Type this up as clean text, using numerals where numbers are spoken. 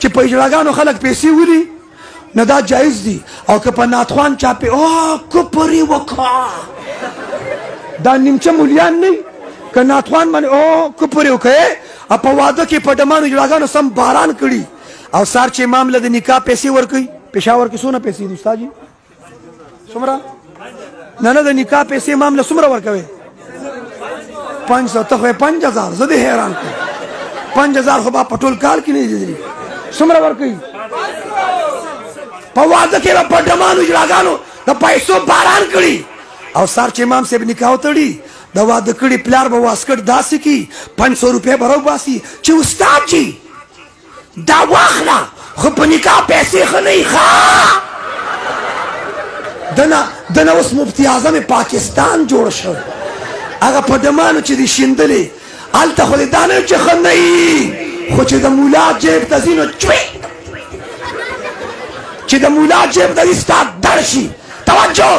چې په اجړاګانو خلک پیسې ولي نه دا جایز دي او که په ناتخوان چا په کفر یې وکړه دا نیمچه مولیان نه که ناتخوان باندې کفر یې وکړې او په واده کې په ډمانو اجړاګانو سم باران کړي او سار چې امام له د نکاح پیسې ورکوي پېښور کې څونه پیسې دي استاد جي څومره نه د نکاح پیسې امام له څومره ورکوي 500 ته خو 5000 زه دې حیران کړم 5000 خو به په ټول کال کې نه دي څومره ورکوي په واده کې به په ډمانو اجړاګانو د پیسو باران کړي او سار چې امام صاحب نکاح وتړي د واده کړي پلار به واسکټ داسې کي 500 روپۍ به راوباسي چې استاد جي دا واخله خو په نکاح پیسې ښه نه وي دنه اوس مفتي اعظم پاکستان جوړ شو هغه په ډمانو چې دي شیندلې هلته خو دې دا نه چې ښه نه وي خو چې د مولا جیب ته ځي نو چې د مولا جیب ته ځي ستا در شي توجه